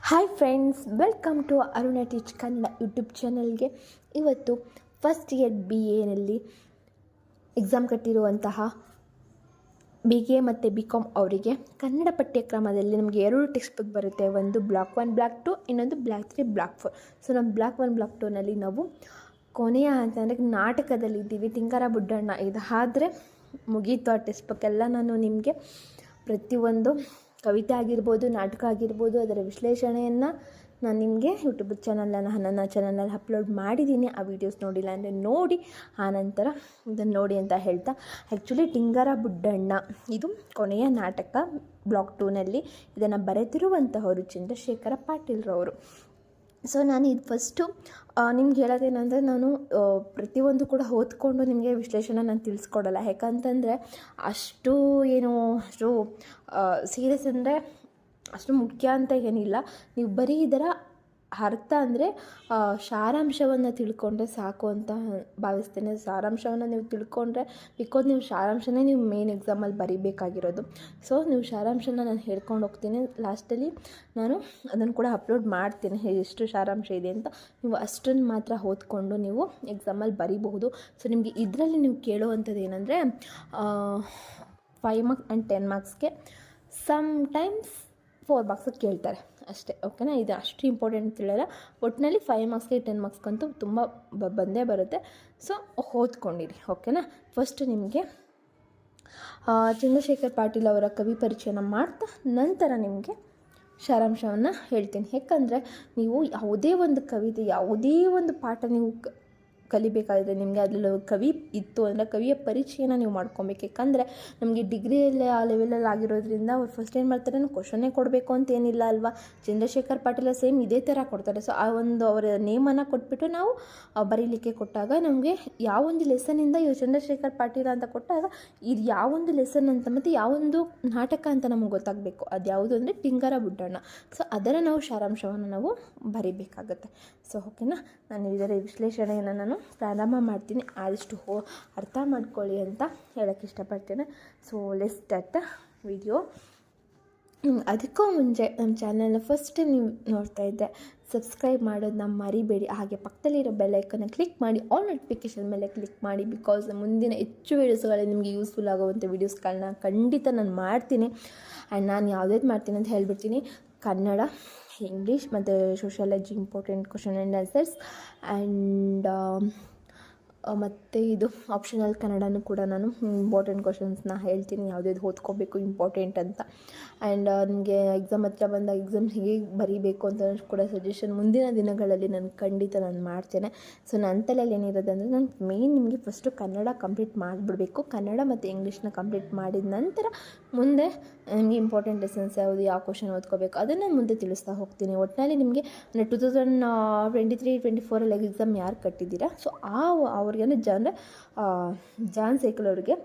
Hi friends, welcome to Aruna teach Kannada YouTube ಚಾನಲ್ಗೆ. ಇವತ್ತು first year BA exam ಕಟ್ಟಿರುವಂತಹ BA ಮತ್ತು BCom ಅವರಿಗೆ ಕನ್ನಡ ಪಠ್ಯಕ್ರಮದಲ್ಲಿ ನಮಗೆ 2 ಟೆಕ್ಸ್ಟ್ ಬುಕ್ ಬರುತ್ತೆ. ಒಂದು ಬ್ಲಾಕ್ 1 ಬ್ಲಾಕ್ 2, ಇನ್ನೊಂದು ಬ್ಲಾಕ್ 3 ಬ್ಲಾಕ್ 4. ಸೊ ನಮ್ಮ ಬ್ಲಾಕ್ 1 ಬ್ಲಾಕ್ 2ನಲ್ಲಿ ನಾವು ಕೊನೆಯ ಅಂತಂದರೆ ನಾಟಕದಲ್ಲಿದ್ದೀವಿ. ಟಿಂಗರ ಬುಡ್ಡಣ್ಣ ಇದಾದರೆ ಮುಗೀತು ಆ ಟೆಕ್ಸ್ಟ್ ಬುಕ್ ಎಲ್ಲ. ನಾನು ನಿಮಗೆ ಪ್ರತಿಯೊಂದು ಕವಿತೆ ಆಗಿರ್ಬೋದು, ನಾಟಕ ಆಗಿರ್ಬೋದು, ಅದರ ವಿಶ್ಲೇಷಣೆಯನ್ನು ನಾನು ನಿಮಗೆ ಯೂಟ್ಯೂಬ್ ನನ್ನ ಚಾನಲಲ್ಲಿ ಅಪ್ಲೋಡ್ ಮಾಡಿದ್ದೀನಿ. ಆ ವೀಡಿಯೋಸ್ ನೋಡಿಲ್ಲ ಅಂದರೆ ನೋಡಿ, ಆನಂತರ ಇದನ್ನು ನೋಡಿ ಅಂತ ಹೇಳ್ತಾ, ಆ್ಯಕ್ಚುಲಿ ಟಿಂಗರ ಬುಡ್ಡಣ್ಣ ಇದು ಕೊನೆಯ ನಾಟಕ ಬ್ಲಾಕ್ 2ನಲ್ಲಿ. ಇದನ್ನು ಬರೆದಿರುವಂತಹವರು ಚಂದ್ರಶೇಖರ ಪಾಟೀಲ್ರವರು. ಸೊ ನಾನು ಇದು ಫಸ್ಟು ನಿಮ್ಗೆ ಹೇಳೋದೇನೆಂದರೆ, ನಾನು ಪ್ರತಿಯೊಂದು ಕೂಡ ಓದ್ಕೊಂಡು ನಿಮಗೆ ವಿಶ್ಲೇಷಣೆ ನಾನು ತಿಳಿಸ್ಕೊಡಲ್ಲ. ಯಾಕಂತಂದರೆ ಅಷ್ಟು ಸೀರಿಯಸ್ ಅಂದರೆ ಅಷ್ಟು ಮುಖ್ಯ ಅಂತ ಏನಿಲ್ಲ. ನೀವು ಬರೀ ಇದರ ಅರ್ಥ ಅಂದರೆ ಸಾರಾಂಶವನ್ನು ತಿಳ್ಕೊಂಡ್ರೆ ಸಾಕು ಅಂತ ಭಾವಿಸ್ತೇನೆ. ಸಾರಾಂಶವನ್ನು ನೀವು ತಿಳ್ಕೊಂಡ್ರೆ, ಬಿಕಾಸ್ ನೀವು ಸಾರಾಂಶನೇ ನೀವು ಮೇನ್ ಎಕ್ಸಾಮಲ್ಲಿ ಬರೀಬೇಕಾಗಿರೋದು. ಸೊ ನೀವು ಸಾರಾಂಶನ ನಾನು ಹೇಳ್ಕೊಂಡು ಹೋಗ್ತೀನಿ. ಲಾಸ್ಟಲ್ಲಿ ನಾನು ಅದನ್ನು ಕೂಡ ಅಪ್ಲೋಡ್ ಮಾಡ್ತೀನಿ, ಎಷ್ಟು ಸಾರಾಂಶ ಇದೆ ಅಂತ. ನೀವು ಅಷ್ಟನ್ನು ಮಾತ್ರ ಓದ್ಕೊಂಡು ನೀವು ಎಕ್ಸಾಮಲ್ಲಿ ಬರೀಬಹುದು. ಸೊ ನಿಮಗೆ ಇದರಲ್ಲಿ ನೀವು ಕೇಳುವಂಥದ್ದು ಏನಂದರೆ 5 ಮಾರ್ಕ್ಸ್ ಆ್ಯಂಡ್ 10 ಮಾರ್ಕ್ಸ್ಗೆ ಸಮ್ಟೈಮ್ಸ್ 4 ಮಾರ್ಕ್ಸಿಗೆ ಕೇಳ್ತಾರೆ ಅಷ್ಟೇ. ಓಕೆನಾ? ಇದು ಅಷ್ಟು ಇಂಪಾರ್ಟೆಂಟ್ ತಿಳಿಯಲ್ಲ. ಒಟ್ಟಿನಲ್ಲಿ 5 ಮಾರ್ಕ್ಸ್ಗೆ 10 ಮಾರ್ಕ್ಸ್ಗಂತೂ ತುಂಬ ಬಂದೇ ಬರುತ್ತೆ. ಸೊ ಓದ್ಕೊಂಡಿರಿ. ಓಕೆನಾ? ಫಸ್ಟ್ ನಿಮಗೆ ಚಂದ್ರಶೇಖರ್ ಪಾಟೀಲ್ ಅವರ ಕವಿ ಪರಿಚಯನ ಮಾಡ್ತಾ ನಂತರ ನಿಮಗೆ ಸಾರಾಂಶವನ್ನು ಹೇಳ್ತೀನಿ. ಯಾಕಂದರೆ ನೀವು ಯಾವುದೇ ಒಂದು ಕವಿತೆ, ಯಾವುದೇ ಒಂದು ಪಾಠ ನೀವು ಕಲಿಬೇಕಾದ್ರೆ ನಿಮಗೆ ಅದರಲ್ಲಿ ಕವಿ ಇತ್ತು ಅಂದರೆ ಕವಿಯ ಪರಿಚಯನ ನೀವು ಮಾಡ್ಕೊಬೇಕು. ಯಾಕಂದರೆ ನಮಗೆ ಡಿಗ್ರಿಯಲ್ಲಿ ಆ ಲೆವೆಲಲ್ಲಿ ಆಗಿರೋದ್ರಿಂದ ಅವ್ರು ಫಸ್ಟ್ ಏನು ಮಾಡ್ತಾರೆ, ಕ್ವಶನ್ನೇ ಕೊಡಬೇಕು ಅಂತ ಏನಿಲ್ಲ ಅಲ್ವಾ. ಚಂದ್ರಶೇಖರ್ ಪಾಟೀಲ ಸೇಮ್ ಇದೇ ಥರ ಕೊಡ್ತಾರೆ. ಸೊ ಆ ಒಂದು ಅವರ ನೇಮನ್ನು ಕೊಟ್ಬಿಟ್ಟು ನಾವು ಬರೀಲಿಕ್ಕೆ ಕೊಟ್ಟಾಗ ನಮಗೆ ಯಾವೊಂದು ಲೆಸನಿಂದ ಚಂದ್ರಶೇಖರ್ ಪಾಟೀಲ ಅಂತ ಕೊಟ್ಟಾಗ ಇದು ಯಾವೊಂದು ಲೆಸನ್ ಅಂತ ಮತ್ತು ಯಾವೊಂದು ನಾಟಕ ಅಂತ ನಮಗೆ ಗೊತ್ತಾಗಬೇಕು. ಅದು ಯಾವುದು ಅಂದರೆ ಟಿಂಗರ ಬುಡ್ಡಣ್ಣ. ಸೊ ಅದರ ನಾವು ಸಾರಾಂಶವನ್ನು ನಾವು ಬರೀಬೇಕಾಗತ್ತೆ. ಸೊ ಓಕೆನಾ? ನಾನು ಇದರ ವಿಶ್ಲೇಷಣೆಯನ್ನು ನಾನು ಪ್ರಾರಂಭ ಮಾಡ್ತೀನಿ. ಆದಷ್ಟು ಅರ್ಥ ಮಾಡ್ಕೊಳ್ಳಿ ಅಂತ ಹೇಳೋಕ್ಕೆ ಇಷ್ಟಪಡ್ತೇನೆ. So let's start the video. ಅದಕ್ಕೂ ಮುಂಚೆ ನಮ್ಮ ಚಾನಲ್ನ ಫಸ್ಟ್ ಟೈಮ್ ನೀವು ನೋಡ್ತಾ ಇದ್ದೆ, ಸಬ್ಸ್ಕ್ರೈಬ್ ಮಾಡೋದನ್ನ ಮರಿಬೇಡಿ. ಹಾಗೆ ಪಕ್ಕದಲ್ಲಿರೋ ಬೆಲ್ ಐಕನ್ನ ಕ್ಲಿಕ್ ಮಾಡಿ, ಆಲ್ ನೋಟಿಫಿಕೇಷನ್ ಮೇಲೆ ಕ್ಲಿಕ್ ಮಾಡಿ. ಬಿಕಾಸ್ ಮುಂದಿನ ಹೆಚ್ಚು ವೀಡಿಯೋಸ್ಗಳೇ ನಿಮಗೆ ಯೂಸ್ಫುಲ್ ಆಗುವಂಥ ವೀಡಿಯೋಸ್ಗಳನ್ನ ಖಂಡಿತ ನಾನು ಮಾಡ್ತೀನಿ. ಆ್ಯಂಡ್ ನಾನು ಯಾವುದೇದು ಮಾಡ್ತೀನಿ ಅಂತ ಹೇಳ್ಬಿಡ್ತೀನಿ. ಕನ್ನಡ, ಇಂಗ್ಲೀಷ್ ಮತ್ತು sociology important question and answers, and ಮತ್ತು ಇದು ಆಪ್ಷನಲ್ ಕನ್ನಡನೂ ಕೂಡ ನಾನು ಇಂಪಾರ್ಟೆಂಟ್ ಕ್ವಶನ್ಸ್ನ ಹೇಳ್ತೀನಿ, ಯಾವುದ್ಯಾವುದು ಓದ್ಕೋಬೇಕು ಇಂಪಾರ್ಟೆಂಟ್ ಅಂತ. ಆ್ಯಂಡ್ ನಿಮಗೆ ಎಕ್ಸಾಮ್ ಹತ್ರ ಬಂದಾಗ ಎಕ್ಸಾಮ್ ಹೇಗೆ ಬರೀಬೇಕು ಅಂತ ಕೂಡ ಸಜೆಷನ್ ಮುಂದಿನ ದಿನಗಳಲ್ಲಿ ನಾನು ಖಂಡಿತ ನಾನು ಮಾಡ್ತೇನೆ. ಸೊ ನನ್ನ ತಲೆಯಲ್ಲಿ ಏನಿರೋದಂದರೆ, ನಾನು ಮೇಯ್ನ್ ನಿಮಗೆ ಫಸ್ಟು ಕನ್ನಡ ಕಂಪ್ಲೀಟ್ ಮಾಡಿಬಿಡಬೇಕು. ಕನ್ನಡ ಮತ್ತು ಇಂಗ್ಲೀಷ್ನ ಕಂಪ್ಲೀಟ್ ಮಾಡಿದ ನಂತರ ಮುಂದೆ ನಿಮಗೆ ಇಂಪಾರ್ಟೆಂಟ್ ಲೆಸನ್ಸ್ ಯಾವುದು, ಯಾವ ಕ್ವಶನ್ ಓದ್ಕೋಬೇಕು ಅದನ್ನು ಮುಂದೆ ತಿಳಿಸ್ತಾ ಹೋಗ್ತೀನಿ. ಒಟ್ಟಿನಲ್ಲಿ ನಿಮಗೆ 2023-24 ಎಕ್ಸಾಮ್ ಯಾರು ಕಟ್ಟಿದ್ದೀರಾ, ಸೊ ಅವ್ರಿಗೆ ಅಂದರೆ ಜಾನ್ ಸೈಕಲ್ ಅವ್ರಿಗೆ,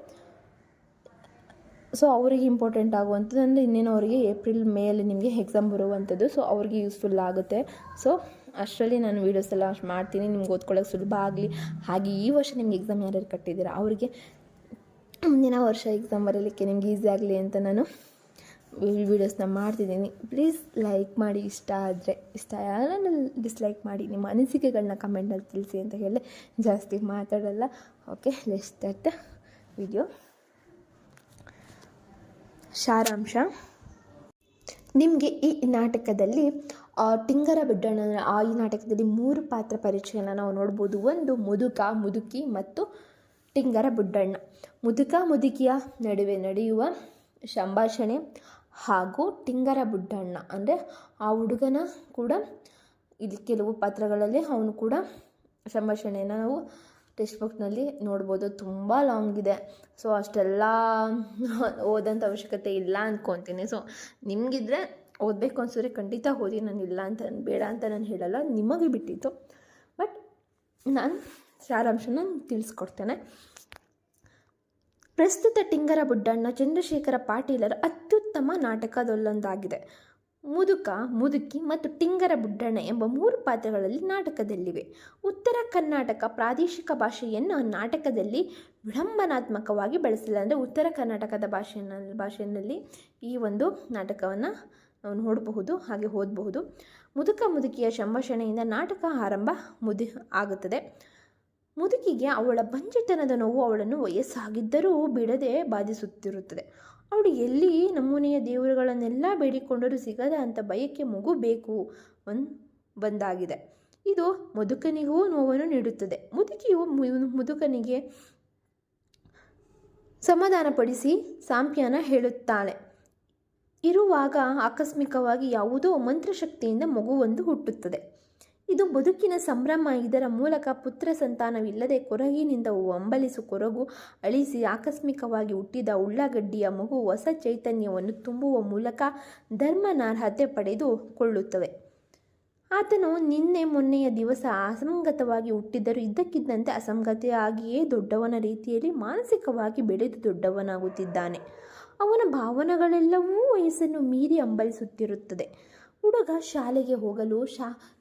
ಸೊ ಅವರಿಗೆ ಇಂಪಾರ್ಟೆಂಟ್ ಆಗುವಂಥದ್ದು ಅಂದರೆ ಇನ್ನೇನು ಅವರಿಗೆ ಏಪ್ರಿಲ್ ಮೇಯಲ್ಲಿ ನಿಮಗೆ ಎಕ್ಸಾಮ್ ಬರುವಂಥದ್ದು. ಸೊ ಅವ್ರಿಗೆ ಯೂಸ್ಫುಲ್ ಆಗುತ್ತೆ. ಸೊ ಅಷ್ಟರಲ್ಲಿ ನಾನು ವೀಡಿಯೋಸ್ ಎಲ್ಲ ಮಾಡ್ತೀನಿ, ನಿಮ್ಗೆ ಓದ್ಕೊಳ್ಳೋಕೆ ಸುಲಭ ಆಗಲಿ. ಹಾಗೆ ಈ ವರ್ಷ ನಿಮ್ಗೆ ಎಕ್ಸಾಮ್ ಯಾರ್ಯಾರು ಕಟ್ಟಿದ್ದೀರಾ ಅವರಿಗೆ ಮುಂದಿನ ವರ್ಷ ಎಕ್ಸಾಮ್ ಬರೀಲಿಕ್ಕೆ ನಿಮ್ಗೆ ಈಸಿ ಆಗಲಿ ಅಂತ ನಾನು ವೀಡಿಯೋಸ್ನ ಮಾಡ್ತಿದ್ದೀನಿ. ಪ್ಲೀಸ್ ಲೈಕ್ ಮಾಡಿ, ಇಷ್ಟ ಆದರೆ. ಇಷ್ಟ ಯಾರನ್ನ ಡಿಸ್ಲೈಕ್ ಮಾಡಿ, ನಿಮ್ಮ ಅನಿಸಿಕೆಗಳನ್ನ ಕಮೆಂಟಲ್ಲಿ ತಿಳಿಸಿ ಅಂತ ಹೇಳಿ ಜಾಸ್ತಿ ಮಾತಾಡಲ್ಲ. Okay, let's start the video. ಸಾರಾಂಶ. ನಿಮಗೆ ಈ ನಾಟಕದಲ್ಲಿ ಟಿಂಗರ ಬುಡ್ಡಣ್ಣ ಈ ನಾಟಕದಲ್ಲಿ 3 ಪಾತ್ರ ಪರಿಚಯನ ನಾವು ನೋಡ್ಬೋದು. ಒಂದು ಮುದುಕ, ಮುದುಕಿ ಮತ್ತು ಟಿಂಗರ ಬುಡ್ಡಣ್ಣ. ಮುದುಕ ಮುದುಕಿಯ ನಡುವೆ ನಡೆಯುವ ಸಂಭಾಷಣೆ ಹಾಗೂ ಟಿಂಗರ ಬುಡ್ಡಣ್ಣ ಅಂದರೆ ಆ ಹುಡುಗನ ಕೂಡ ಇಲ್ಲಿ ಕೆಲವು ಪಾತ್ರಗಳಲ್ಲಿ ಅವನು ಕೂಡ ಸಂಭಾಷಣೆಯನ್ನು ನಾವು ಟೆಕ್ಸ್ಟ್ ಬುಕ್ನಲ್ಲಿ ನೋಡ್ಬೋದು. ತುಂಬ ಲಾಂಗ್ ಇದೆ. ಸೊ ಅಷ್ಟೆಲ್ಲ ಓದೋಂಥ ಅವಶ್ಯಕತೆ ಇಲ್ಲ ಅಂದ್ಕೊತೀನಿ. ಸೊ ನಿಮಗಿದ್ರೆ ಓದಬೇಕು ಅನ್ಸಿದ್ರೆ ಖಂಡಿತ ಓದಿ, ನಾನು ಇಲ್ಲ ಅಂತ ಬೇಡ ಅಂತ ನಾನು ಹೇಳಲ್ಲ, ನಿಮಗೆ ಬಿಟ್ಟಿತ್ತು. ಬಟ್ ನಾನು ಸಾರಾಂಶನ ತಿಳಿಸ್ಕೊಡ್ತೇನೆ. ಪ್ರಸ್ತುತ ಟಿಂಗರ ಬುಡ್ಡಣ್ಣ ಚಂದ್ರಶೇಖರ ಪಾಟೀಲರ ಅತ್ಯುತ್ತಮ ನಾಟಕದಲ್ಲೊಂದಾಗಿದೆ. ಮುದುಕ, ಮುದುಕಿ ಮತ್ತು ಟಿಂಗರ ಬುಡ್ಡಣ್ಣ ಎಂಬ 3 ಪಾತ್ರಗಳಲ್ಲಿ ನಾಟಕದಲ್ಲಿವೆ. ಉತ್ತರ ಕರ್ನಾಟಕ ಪ್ರಾದೇಶಿಕ ಭಾಷೆಯನ್ನು ನಾಟಕದಲ್ಲಿ ವಿಡಂಬನಾತ್ಮಕವಾಗಿ ಬಳಸಿಲ್ಲ. ಅಂದರೆ ಉತ್ತರ ಕರ್ನಾಟಕದ ಭಾಷೆಯಲ್ಲಿ ಈ ಒಂದು ನಾಟಕವನ್ನು ನಾವು ನೋಡಬಹುದು, ಹಾಗೆ ಓದಬಹುದು. ಮುದುಕ ಮುದುಕಿಯ ಸಂಭಾಷಣೆಯಿಂದ ನಾಟಕ ಆರಂಭ ಆಗುತ್ತದೆ. ಮುದುಕಿಗೆ ಅವಳ ಬಂಜೆತನದ ನೋವು ಅವಳನ್ನು ವಯಸ್ಸಾಗಿದ್ದರೂ ಬಿಡದೆ ಬಾಧಿಸುತ್ತಿರುತ್ತದೆ. ಅವಳು ಎಲ್ಲಿ ನಮೂನೆಯ ದೇವರುಗಳನ್ನೆಲ್ಲ ಬೇಡಿಕೊಂಡರೂ ಸಿಗದ ಅಂತ ಬಯಕೆ ಮಗು ಬೇಕು ಬಂದಾಗಿದೆ. ಇದು ಮುದುಕನಿಗೂ ನೋವನ್ನು ನೀಡುತ್ತದೆ. ಮುದುಕಿಯು ಮುದುಕನಿಗೆ ಸಮಾಧಾನಪಡಿಸಿ ಸಾಂತ್ವನ ಹೇಳುತ್ತಾಳೆ. ಇರುವಾಗ ಆಕಸ್ಮಿಕವಾಗಿ ಯಾವುದೋ ಮಂತ್ರಶಕ್ತಿಯಿಂದ ಮಗುವೊಂದು ಹುಟ್ಟುತ್ತದೆ. ಇದು ಬದುಕಿನ ಸಂಭ್ರಮ. ಇದರ ಮೂಲಕ ಪುತ್ರ ಸಂತಾನವಿಲ್ಲದೆ ಕೊರಗಿನಿಂದ ಹಂಬಲಿಸು ಕೊರಗು ಅಳಿಸಿ ಆಕಸ್ಮಿಕವಾಗಿ ಹುಟ್ಟಿದ ಉಳ್ಳಾಗಡ್ಡಿಯ ಮಗು ಹೊಸ ಚೈತನ್ಯವನ್ನು ತುಂಬುವ ಮೂಲಕ ಧರ್ಮನಾರ್ಹತೆ ಪಡೆದುಕೊಳ್ಳುತ್ತವೆ. ಆತನು ನಿನ್ನೆ ಮೊನ್ನೆಯ ದಿವಸ ಅಸಂಗತವಾಗಿ ಹುಟ್ಟಿದರೂ ಇದ್ದಕ್ಕಿದ್ದಂತೆ ಅಸಂಗತೆಯಾಗಿಯೇ ದೊಡ್ಡವನ ರೀತಿಯಲ್ಲಿ ಮಾನಸಿಕವಾಗಿ ಬೆಳೆದು ದೊಡ್ಡವನಾಗುತ್ತಿದ್ದಾನೆ. ಅವನ ಭಾವನೆಗಳೆಲ್ಲವೂ ವಯಸ್ಸನ್ನು ಮೀರಿ ಹಂಬಲಿಸುತ್ತಿರುತ್ತದೆ. ಹುಡುಗ ಶಾಲೆಗೆ ಹೋಗಲು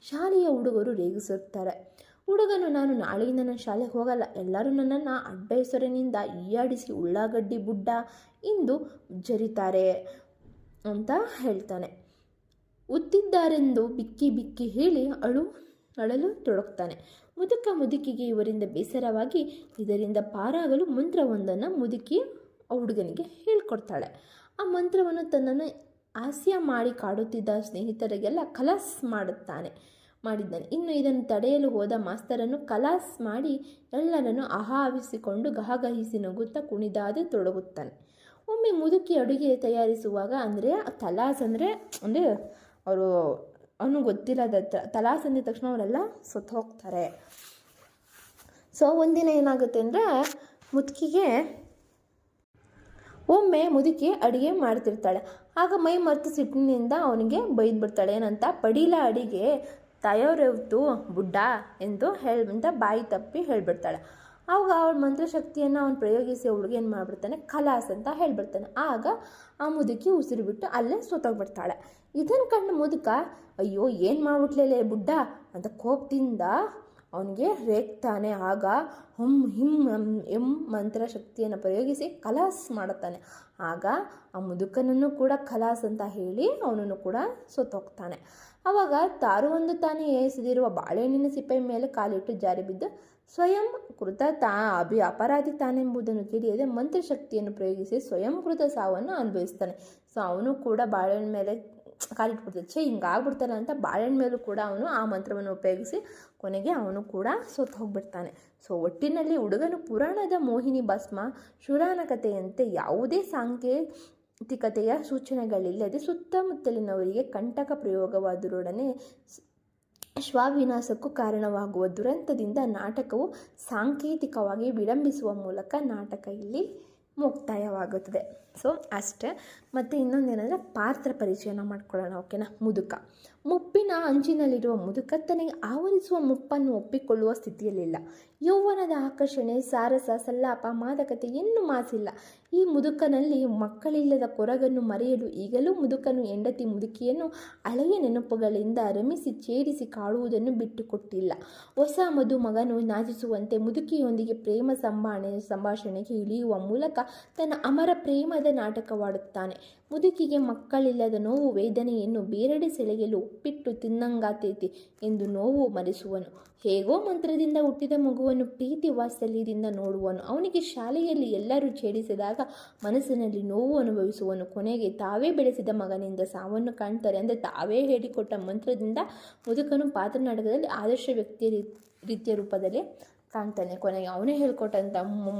ಶಾಲೆಯ ಹುಡುಗರು ರೇಗಿಸುತ್ತಾರೆ. ಹುಡುಗನು, ನಾನು ನಾಳೆಯಿಂದ ನನ್ನ ಶಾಲೆಗೆ ಹೋಗಲ್ಲ, ಎಲ್ಲರೂ ನನ್ನನ್ನು ಅಡ್ಡ ಹೆಸರಿನಿಂದ ಈಯಾಡಿಸಿ ಉಳ್ಳಾಗಡ್ಡಿ ಬುಡ್ಡ ಎಂದು ಜರಿತಾರೆ ಅಂತ ಹೇಳ್ತಾನೆ. ಉತ್ತಿದ್ದಾರೆಂದು ಬಿಕ್ಕಿ ಬಿಕ್ಕಿ ಹೇಳಿ ಅಳಲು ತೊಡಗ್ತಾನೆ. ಮುದುಕ ಮುದುಕಿಗೆ ಇವರಿಂದ ಬೇಸರವಾಗಿ ಇದರಿಂದ ಪಾರಾಗಲು ಮಂತ್ರವೊಂದನ್ನು ಮುದುಕಿ ಹುಡುಗನಿಗೆ ಹೇಳ್ಕೊಡ್ತಾಳೆ. ಆ ಮಂತ್ರವನ್ನು ತನ್ನನ್ನು ಹಾಸ್ಯ ಮಾಡಿ ಕಾಡುತ್ತಿದ್ದ ಸ್ನೇಹಿತರಿಗೆಲ್ಲ ಖಲಾಸ್ ಮಾಡಿದ್ದಾನೆ. ಇನ್ನು ಇದನ್ನು ತಡೆಯಲು ಹೋದ ಮಾಸ್ತರನ್ನು ಖಲಾಸ್ ಮಾಡಿ ಎಲ್ಲರನ್ನು ಆಹಾವಿಸಿಕೊಂಡು ಗಹಗಹಿಸಿ ನಗುತ್ತಾ ಕುಣಿದಾಡಿ ತೊಡಗುತ್ತಾನೆ. ಒಮ್ಮೆ ಮುದುಕಿ ಅಡುಗೆ ತಯಾರಿಸುವಾಗ ತಲಾಸ್ ಅಂದರೆ ಅವನು ಗೊತ್ತಿಲ್ಲದ ತಲಾಸ್ ಅಂದಿದ ತಕ್ಷಣ ಅವರೆಲ್ಲ ಸತ್ತು ಹೋಗ್ತಾರೆ. ಸೊ ಒಂದಿನ ಏನಾಗುತ್ತೆ ಅಂದರೆ ಒಮ್ಮೆ ಮುದುಕಿ ಅಡುಗೆ ಮಾಡ್ತಿರ್ತಾಳೆ. ಆಗ ಮೈ ಮರೆತು ಸಿಟ್ಟಿನಿಂದ ಅವನಿಗೆ ಬೈದ್ಬಿಡ್ತಾಳೆ. ಏನಂತ, ಪಡೀಲ ಅಡಿಗೆ ತಯಾರವ್ತು ಬುಡ್ಡ ಎಂದು ಬಾಯಿ ತಪ್ಪಿ ಹೇಳ್ಬಿಡ್ತಾಳೆ. ಆವಾಗ ಅವಳ ಮಂತ್ರಶಕ್ತಿಯನ್ನು ಅವನು ಪ್ರಯೋಗಿಸಿ ಅವಳಿಗೆ ಏನು ಮಾಡಿಬಿಡ್ತಾನೆ, ಖಲಾಸ್ ಅಂತ ಹೇಳ್ಬಿಡ್ತಾನೆ. ಆಗ ಆ ಮುದುಕಿ ಉಸಿರು ಬಿಟ್ಟು ಅಲ್ಲೇ ಸೋತೋಗ್ಬಿಡ್ತಾಳೆ. ಇದನ್ನು ಕಂಡು ಮುದುಕ, ಅಯ್ಯೋ ಏನು ಮಾಡ್ಬಿಟ್ಲೇಲೆ ಬುಡ್ಡ ಅಂತ ಕೋಪದಿಂದ ಅವನಿಗೆ ರೇಗ್ತಾನೆ. ಆಗ ಎಂ ಮಂತ್ರಶಕ್ತಿಯನ್ನು ಪ್ರಯೋಗಿಸಿ ಖಲಾಸ್ ಮಾಡುತ್ತಾನೆ. ಆಗ ಆ ಮುದುಕನನ್ನು ಕೂಡ ಖಲಾಸ್ ಅಂತ ಹೇಳಿ ಅವನನ್ನು ಕೂಡ ಸೋತೋಗ್ತಾನೆ. ಆವಾಗ ತಾನೇ ಎಸೆದಿರುವ ಬಾಳೆಹಣ್ಣಿನ ಸಿಪ್ಪೆ ಮೇಲೆ ಕಾಲಿಟ್ಟು ಜಾರಿ ಬಿದ್ದು ಸ್ವಯಂ ಕೃತ ಅಪರಾಧಿ ತಾನೆಂಬುದನ್ನು ತಿಳಿಯದೆ ಮಂತ್ರಶಕ್ತಿಯನ್ನು ಪ್ರಯೋಗಿಸಿ ಸ್ವಯಂ ಕೃತ ಸಾವನ್ನು ಅನುಭವಿಸ್ತಾನೆ. ಸೊ ಅವನು ಕೂಡ ಬಾಳೆಹಣ್ಣು ಮೇಲೆ ಕಾಲಿಟ್ಬಿಡ್ತಾನೆ. ಹಿಂಗಾಗ್ಬಿಡ್ತಾನೆ ಅಂತ ಬಾಳೆಹಣ್ಣು ಮೇಲೂ ಕೂಡ ಅವನು ಆ ಮಂತ್ರವನ್ನು ಉಪಯೋಗಿಸಿ ಕೊನೆಗೆ ಅವನು ಕೂಡ ಸೋತು ಹೋಗ್ಬಿಡ್ತಾನೆ. ಸೊ ಒಟ್ಟಿನಲ್ಲಿ ಹುಡುಗನು ಪುರಾಣದ ಮೋಹಿನಿ ಭಸ್ಮ ಶುರಾನ ಕಥೆಯಂತೆ ಯಾವುದೇ ಸಾಂಕೇತಿಕತೆಯ ಸೂಚನೆಗಳಿಲ್ಲದೆ ಸುತ್ತಮುತ್ತಲಿನವರಿಗೆ ಕಂಟಕ ಪ್ರಯೋಗವಾದರೊಡನೆ ಶ್ವಾವಿನಾಶಕ್ಕೂ ಕಾರಣವಾಗುವ ದುರಂತದಿಂದ ನಾಟಕವು ಸಾಂಕೇತಿಕವಾಗಿ ವಿಳಂಬಿಸುವ ಮೂಲಕ ನಾಟಕ ಇಲ್ಲಿ ಮುಕ್ತಾಯವಾಗುತ್ತದೆ. ಸೊ ಅಷ್ಟೇ. ಮತ್ತು ಇನ್ನೊಂದೇನೆಂದರೆ ಪಾತ್ರ ಪರಿಚಯನ ಮಾಡ್ಕೊಳ್ಳೋಣ. ಓಕೆನಾ. ಮುಪ್ಪಿನ ಅಂಚಿನಲ್ಲಿರುವ ಮುದುಕ ತನಗೆ ಆವರಿಸುವ ಮುಪ್ಪನ್ನು ಒಪ್ಪಿಕೊಳ್ಳುವ ಸ್ಥಿತಿಯಲ್ಲಿಲ್ಲ. ಯೌವನದ ಆಕರ್ಷಣೆ, ಸಾರಸ, ಸಲ್ಲಾಪ, ಮಾದಕತೆ ಇನ್ನೂ ಮಾಸಿಲ್ಲ. ಈ ಮುದುಕನಲ್ಲಿ ಮಕ್ಕಳಿಲ್ಲದ ಕೊರಗನ್ನು ಮರೆಯಲು ಈಗಲೂ ಮುದುಕನು ಹೆಂಡತಿ ಮುದುಕಿಯನ್ನು ಹಳೆಯ ನೆನಪುಗಳಿಂದ ರಮಿಸಿ ಛೇಡಿಸಿ ಕಾಡುವುದನ್ನು ಬಿಟ್ಟುಕೊಟ್ಟಿಲ್ಲ. ಹೊಸ ಮಗನು ನಾಚಿಸುವಂತೆ ಮುದುಕಿಯೊಂದಿಗೆ ಪ್ರೇಮ ಸಂಭಾಷಣೆಗೆ ಇಳಿಯುವ ಮೂಲಕ ತನ್ನ ಅಮರ ಪ್ರೇಮದ ನಾಟಕವಾಡುತ್ತಾನೆ. ಮುದುಕಿಗೆ ಮಕ್ಕಳಿಲ್ಲದ ನೋವು ವೇದನೆಯನ್ನು ಬೇರೆಡೆ ಸೆಳೆಯಲು ಉಪ್ಪಿಟ್ಟು ತಿನ್ನಂಗಾತೈತಿ ಎಂದು ನೋವು ಮರೆಸುವನು. ಹೇಗೋ ಮಂತ್ರದಿಂದ ಹುಟ್ಟಿದ ಮಗುವನ್ನು ಪ್ರೀತಿ ವಾತ್ಸಲ್ಯದಿಂದ ನೋಡುವನು. ಅವನಿಗೆ ಶಾಲೆಯಲ್ಲಿ ಎಲ್ಲರೂ ಛೇಡಿಸಿದಾಗ ಮನಸ್ಸಿನಲ್ಲಿ ನೋವು ಅನುಭವಿಸುವನು. ಕೊನೆಗೆ ತಾವೇ ಬೆಳೆಸಿದ ಮಗನಿಂದ ಸಾವನ್ನು ಕಾಣ್ತಾರೆ. ಅಂದರೆ ತಾವೇ ಹೇಳಿಕೊಟ್ಟ ಮಂತ್ರದಿಂದ ಮುದುಕನು ಪಾತ್ರ ನಾಟಕದಲ್ಲಿ ಆದರ್ಶ ರೀತಿಯ ರೂಪದಲ್ಲಿ ಕಾಣ್ತಾನೆ. ಕೊನೆಗೆ ಅವನೇ ಹೇಳ್ಕೊಟ್ಟಂಥ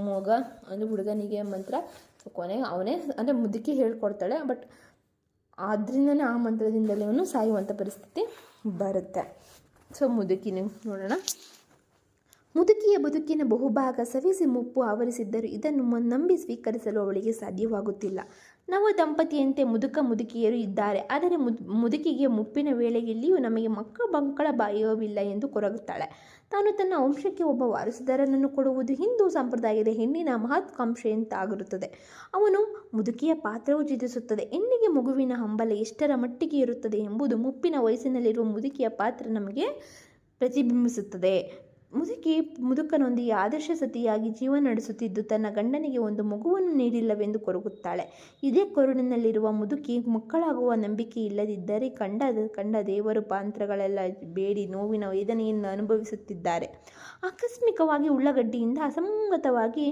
ಮಗ ಅಂದರೆ ಹುಡುಗನಿಗೆ ಮಂತ್ರ. ಸೊ ಕೊನೆಗೆ ಅವನೇ ಅಂದರೆ ಮುದುಕಿ ಹೇಳ್ಕೊಡ್ತಾಳೆ. ಬಟ್ ಆದ್ರಿಂದನೇ ಆ ಮಂತ್ರದಿಂದಲೇ ಅವನು ಸಾಯುವಂಥ ಪರಿಸ್ಥಿತಿ ಬರುತ್ತೆ. ಸೊ ಮುದುಕಿನ ನೋಡೋಣ. ಮುದುಕಿಯ ಬದುಕಿನ ಬಹುಭಾಗ ಸವಿಸಿ ಮುಪ್ಪು ಆವರಿಸಿದ್ದರೂ ಇದನ್ನು ನಂಬಿ ಸ್ವೀಕರಿಸಲು ಅವಳಿಗೆ ಸಾಧ್ಯವಾಗುತ್ತಿಲ್ಲ. ನವ ದಂಪತಿಯಂತೆ ಮುದುಕಿಯರು ಇದ್ದಾರೆ. ಆದರೆ ಮುದುಕಿಗೆ ಮುಪ್ಪಿನ ವೇಳೆಯಲ್ಲಿಯೂ ನಮಗೆ ಮಕ್ಕಳ ಭಯವಿಲ್ಲ ಎಂದು ಕೊರಗುತ್ತಾಳೆ. ತಾನು ತನ್ನ ವಂಶಕ್ಕೆ ಒಬ್ಬ ವಾರಸುದಾರನನ್ನು ಕೊಡುವುದು ಹಿಂದೂ ಸಂಪ್ರದಾಯದ ಹೆಣ್ಣಿನ ಮಹತ್ಕಾಂಕ್ಷೆಯಂತಾಗಿರುತ್ತದೆ. ಅವನು ಮುದುಕಿಯ ಪಾತ್ರವು ಚಿಂತಿಸುತ್ತದೆ. ಹೆಣ್ಣಿಗೆ ಮಗುವಿನ ಹಂಬಲ ಎಷ್ಟರ ಮಟ್ಟಿಗೆ ಇರುತ್ತದೆ ಎಂಬುದು ಮುಪ್ಪಿನ ವಯಸ್ಸಿನಲ್ಲಿರುವ ಮುದುಕಿಯ ಪಾತ್ರ ನಮಗೆ ಪ್ರತಿಬಿಂಬಿಸುತ್ತದೆ. ಮುದುಕನೊಂದಿಗೆ ಆದರ್ಶ ಸತಿಯಾಗಿ ಜೀವನ ನಡೆಸುತ್ತಿದ್ದು ತನ್ನ ಗಂಡನಿಗೆ ಒಂದು ಮಗುವನ್ನು ನೀಡಿಲ್ಲವೆಂದು ಕೊರಗುತ್ತಾಳೆ. ಇದೇ ಕೊರಡಿನಲ್ಲಿರುವ ಮುದುಕಿ ಮಕ್ಕಳಾಗುವ ನಂಬಿಕೆ ಇಲ್ಲದಿದ್ದರೆ ಕಂಡ ದೇವರು ಪಾಂತ್ರಗಳೆಲ್ಲ ಬೇಡಿ ನೋವಿನ ವೇದನೆಯನ್ನು ಅನುಭವಿಸುತ್ತಿದ್ದಾರೆ. ಆಕಸ್ಮಿಕವಾಗಿ ಉಳ್ಳಗಡ್ಡಿಯಿಂದ ಅಸಂಗತವಾಗಿ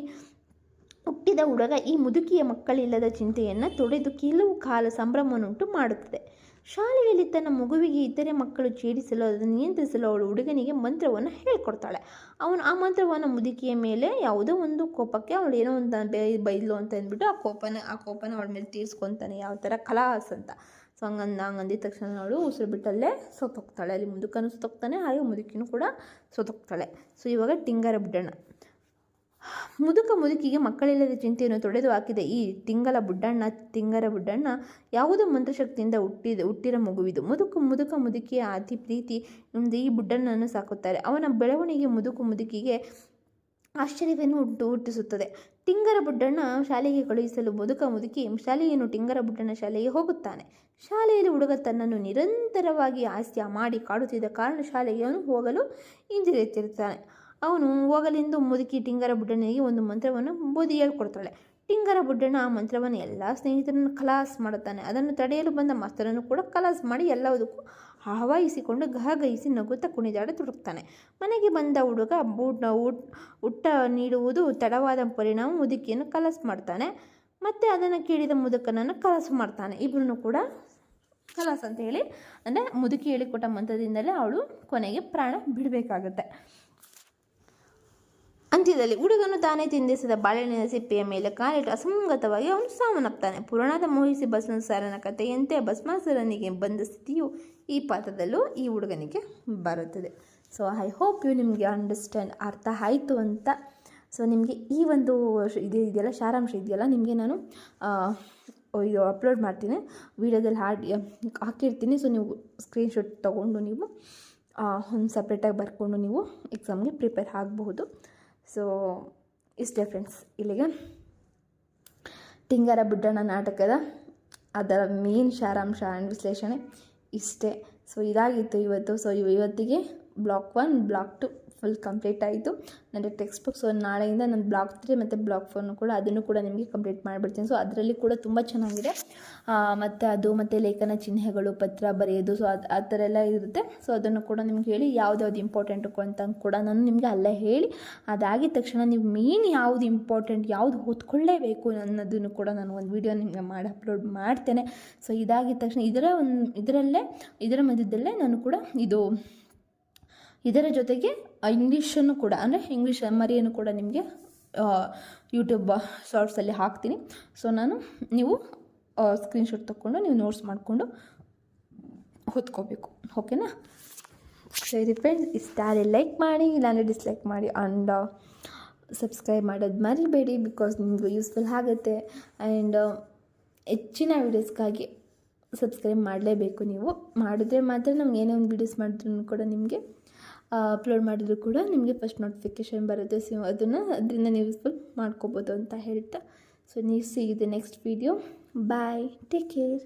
ಹುಟ್ಟಿದ ಹುಡುಗ ಈ ಮುದುಕಿಯ ಮಕ್ಕಳಿಲ್ಲದ ಚಿಂತೆಯನ್ನು ತೊಡೆದು ಕೆಲವು ಕಾಲ ಸಂಭ್ರಮವನ್ನುಂಟು ಮಾಡುತ್ತದೆ. ಶಾಲೆಯಲ್ಲಿ ತನ್ನ ಮಗುವಿಗೆ ಇತರೆ ಮಕ್ಕಳು ಛೇಡಿಸಲು ಅದನ್ನು ನಿಯಂತ್ರಿಸಲು ಅವಳು ಹುಡುಗನಿಗೆ ಮಂತ್ರವನ್ನು ಹೇಳ್ಕೊಡ್ತಾಳೆ. ಅವನು ಆ ಮಂತ್ರವನ್ನು ಮುದುಕಿಯ ಮೇಲೆ ಯಾವುದೋ ಒಂದು ಕೋಪಕ್ಕೆ ಅವಳು ಏನೋ ಒಂದು ಬೈದ್ಲು ಅಂತ ಅಂದ್ಬಿಟ್ಟು ಆ ಕೋಪನ ಅವಳ ಮೇಲೆ ತೀರಿಸ್ಕೊತಾನೆ. ಯಾವ ಥರ ಕಲಾಸ್ ಅಂತ. ಸೊ ಹಂಗಂದಿದ ತಕ್ಷಣ ಅವಳು ಉಸಿರು ಬಿಟ್ಟಲ್ಲೇ ಸತ್ತೋಗ್ತಾಳೆ. ಅಲ್ಲಿ ಮುದುಕನೂ ಸತ್ತೋಗ್ತಾನೆ, ಹಾಗೆ ಮುದುಕಿನೂ ಕೂಡ ಸತ್ತೋಗ್ತಾಳೆ. ಸೊ ಇವಾಗ ಟಿಂಗರ ಬುಡ್ಡಣ್ಣ ಮುದುಕಿಗೆ ಮಕ್ಕಳಿಲ್ಲದ ಚಿಂತೆಯನ್ನು ತೊಡೆದು ಹಾಕಿದ ಈ ತಿಂಗರ ಬುಡ್ಡಣ್ಣ ಯಾವುದೋ ಮಂತ್ರಶಕ್ತಿಯಿಂದ ಹುಟ್ಟಿರೋ ಮಗುವಿದು. ಮುದುಕಿಯ ಅತಿ ಪ್ರೀತಿ ಈ ಬುಡ್ಡಣ್ಣನನ್ನು ಸಾಕುತ್ತಾರೆ. ಅವನ ಬೆಳವಣಿಗೆ ಮುದುಕಿಗೆ ಆಶ್ಚರ್ಯವನ್ನು ಹುಟ್ಟಿಸುತ್ತದೆ. ಟಿಂಗರ ಬುಡ್ಡಣ್ಣ ಶಾಲೆಗೆ ಕಳುಹಿಸಲು ಮುದುಕಿ ಶಾಲೆಯನ್ನು ಟಿಂಗರ ಬುಡ್ಡಣ್ಣ ಶಾಲೆಗೆ ಹೋಗುತ್ತಾನೆ. ಶಾಲೆಯಲ್ಲಿ ಹುಡುಗ ತನ್ನನ್ನು ನಿರಂತರವಾಗಿ ಹಾಸ್ಯ ಮಾಡಿ ಕಾಡುತ್ತಿದ್ದ ಕಾರಣ ಶಾಲೆಗೆ ಅವನು ಹೋಗಲು ಹಿಂಜರಿಯುತ್ತಿರುತ್ತಾನೆ. ಅವನು ಹೋಗಲೆಂದು ಮುದುಕಿ ಟಿಂಗರ ಬುಡ್ಡಣ್ಣನಿಗೆ ಒಂದು ಮಂತ್ರವನ್ನು ಹೇಳ್ಕೊಡ್ತಾಳೆ. ಟಿಂಗರ ಬುಡ್ಡಣ್ಣ ಆ ಮಂತ್ರವನ್ನು ಎಲ್ಲ ಸ್ನೇಹಿತರನ್ನು ಖಲಾಸ್ ಮಾಡುತ್ತಾನೆ. ಅದನ್ನು ತಡೆಯಲು ಬಂದ ಮಾಸ್ತರನ್ನು ಕೂಡ ಖಲಾಸ್ ಮಾಡಿ ಎಲ್ಲದಕ್ಕೂ ಹವಾಯಿಸಿಕೊಂಡು ಗಹಗಹಿಸಿ ನಗುತ್ತಾ ಕುಣಿದಾಡತೊಡಗ್ತಾನೆ. ಮನೆಗೆ ಬಂದ ಹುಡುಗ ಊಟ ನೀಡುವುದು ತಡವಾದ ಪರಿಣಾಮ ಮುದುಕಿಯನ್ನು ಖಲಾಸ್ ಮಾಡ್ತಾನೆ. ಮತ್ತು ಅದನ್ನು ಕೇಳಿದ ಮುದುಕನನ್ನು ಖಲಾಸ್ ಮಾಡ್ತಾನೆ. ಇಬ್ಬರನ್ನು ಕೂಡ ಖಲಾಸ್ ಅಂತ ಹೇಳಿ, ಅಂದರೆ ಮುದುಕಿ ಹೇಳಿಕೊಟ್ಟ ಮಂತ್ರದಿಂದಲೇ ಅವಳು ಕೊನೆಗೆ ಪ್ರಾಣ ಬಿಡಬೇಕಾಗುತ್ತೆ. ಅಂತ್ಯದಲ್ಲಿ ಹುಡುಗನು ತಾನೇ ತಿಂದಿಸಿದ ಬಾಳೆಹಣ್ಣಿನ ಸಿಪ್ಪೆಯ ಮೇಲೆ ಕಾಲಿಟ್ಟು ಅಸಂಗತವಾಗಿ ಅವನು ಸಾವನ್ನಪ್ತಾನೆ. ಪುರಾಣದ ಮೋಹಿಸಿ ಭಸ್ಮಾಸುರನ ಕಥೆಯಂತೆ ಭಸ್ಮಾಸುರನಿಗೆ ಬಂದ ಸ್ಥಿತಿಯು ಈ ಪಾತ್ರದಲ್ಲೂ ಈ ಹುಡುಗನಿಗೆ ಬರುತ್ತದೆ. ಸೊ ಐ ಹೋಪ್ ನಿಮಗೆ ಅರ್ಥ ಆಯಿತು ಅಂತ. ಸೊ ನಿಮಗೆ ಈ ಒಂದು ಇದೆಯಲ್ಲ ಸಾರಾಂಶ ಇದೆಯಲ್ಲ, ನಿಮಗೆ ನಾನು ಇದು ಅಪ್ಲೋಡ್ ಮಾಡ್ತೀನಿ, ವೀಡಿಯೋದಲ್ಲಿ ಹಾಕಿರ್ತೀನಿ. ಸೊ ನೀವು ಸ್ಕ್ರೀನ್ಶಾಟ್ ತೊಗೊಂಡು ನೀವು ಒಂದು ಸಪ್ರೇಟಾಗಿ ಬರ್ಕೊಂಡು ನೀವು ಎಕ್ಸಾಮ್ಗೆ ಪ್ರಿಪೇರ್ ಆಗಬಹುದು. ಸೊ ಇಷ್ಟೇ ಫ್ರೆಂಡ್ಸ್, ಇಲ್ಲಿಗೆ ಟಿಂಗರ ಬುಡ್ಡಣ್ಣ ನಾಟಕದ ಅದರ ಮೇನ್ ಸಾರಾಂಶ ಆ್ಯಂಡ್ ವಿಶ್ಲೇಷಣೆ ಇಷ್ಟೇ. ಸೊ ಇದಾಗಿತ್ತು ಇವತ್ತು. ಸೊ ಇವತ್ತಿಗೆ ಬ್ಲಾಕ್ 1 ಬ್ಲಾಕ್ 2 ಫುಲ್ ಕಂಪ್ಲೀಟ್ ಆಯಿತು. ನನ್ನ ಟೆಕ್ಸ್ಟ್ ಬುಕ್. ಸೊ ನಾಳೆಯಿಂದ ನಾನು ಬ್ಲಾಕ್ 3 ಮತ್ತು ಬ್ಲಾಕ್ 4 ಅದನ್ನು ಕೂಡ ನಿಮಗೆ ಕಂಪ್ಲೀಟ್ ಮಾಡಿಬಿಡ್ತೀನಿ. ಸೊ ಅದರಲ್ಲಿ ಕೂಡ ತುಂಬ ಚೆನ್ನಾಗಿದೆ. ಮತ್ತು ಲೇಖನ ಚಿಹ್ನೆಗಳು, ಪತ್ರ ಬರೆಯೋದು, ಸೊ ಆ ಥರ ಎಲ್ಲ ಇರುತ್ತೆ. ಸೊ ಅದನ್ನು ಕೂಡ ನಿಮ್ಗೆ ಹೇಳಿ ಯಾವ್ದು ಇಂಪಾರ್ಟೆಂಟು ಅಂತ ಕೂಡ ನಾನು ನಿಮಗೆ ಅಲ್ಲೇ ಹೇಳಿ, ಅದಾಗಿದ ತಕ್ಷಣ ನೀವು ಮೇನ್ ಯಾವುದು ಇಂಪಾರ್ಟೆಂಟ್, ಯಾವುದು ಓದ್ಕೊಳ್ಳೇಬೇಕು ಅನ್ನೋದನ್ನು ಕೂಡ ನಾನು ಒಂದು ವೀಡಿಯೋ ನಿಮಗೆ ಅಪ್ಲೋಡ್ ಮಾಡ್ತೇನೆ. ಸೊ ಇದಾಗಿದ ತಕ್ಷಣ ಇದರ ಮಧ್ಯದಲ್ಲೇ ನಾನು ಕೂಡ ಇದರ ಜೊತೆಗೆ ಇಂಗ್ಲೀಷನ್ನು ಕೂಡ, ಅಂದರೆ ಇಂಗ್ಲೀಷ್ ಮರಿಯನ್ನು ಕೂಡ ನಿಮಗೆ ಯೂಟ್ಯೂಬ್ ಶಾರ್ಟ್ಸಲ್ಲಿ ಹಾಕ್ತೀನಿ. ಸೊ ನೀವು ಸ್ಕ್ರೀನ್ಶಾಟ್ ತೊಗೊಂಡು ನೀವು ನೋಟ್ಸ್ ಮಾಡಿಕೊಂಡು ಓದ್ಕೋಬೇಕು. ಓಕೆನಾ? ಸರಿ ಫ್ರೆಂಡ್ಸ್, ಇಷ್ಟ ಲೈಕ್ ಮಾಡಿ, ಇಲ್ಲಾಂದರೆ ಡಿಸ್ಲೈಕ್ ಮಾಡಿ, ಆ್ಯಂಡ್ ಸಬ್ಸ್ಕ್ರೈಬ್ ಮಾಡೋದು ಮರಿಬೇಡಿ, ಬಿಕಾಸ್ ನಿಮಗೂ ಯೂಸ್ಫುಲ್ ಆಗುತ್ತೆ. ಆ್ಯಂಡ್ ಹೆಚ್ಚಿನ ವೀಡಿಯೋಸ್ಗಾಗಿ ಸಬ್ಸ್ಕ್ರೈಬ್ ಮಾಡಲೇಬೇಕು. ನೀವು ಮಾಡಿದ್ರೆ ಮಾತ್ರ ನಮ್ಗೆ ಏನೇ ಒಂದು ವೀಡಿಯೋಸ್ ಮಾಡಿದ್ರೂ ಕೂಡ ನಿಮಗೆ ಅಪ್ಲೋಡ್ ಮಾಡಿದ್ರು ಕೂಡ ನಿಮಗೆ ಫಸ್ಟ್ ನೋಟಿಫಿಕೇಷನ್ ಬರುತ್ತೆ. ಸೊ ಅದರಿಂದ ನೀವು ಯೂಸ್ಫುಲ್ ಮಾಡ್ಕೋಬೋದು ಅಂತ ಹೇಳ್ತಾ, ಸೊ ನೀವು see the next video. Bye, take care.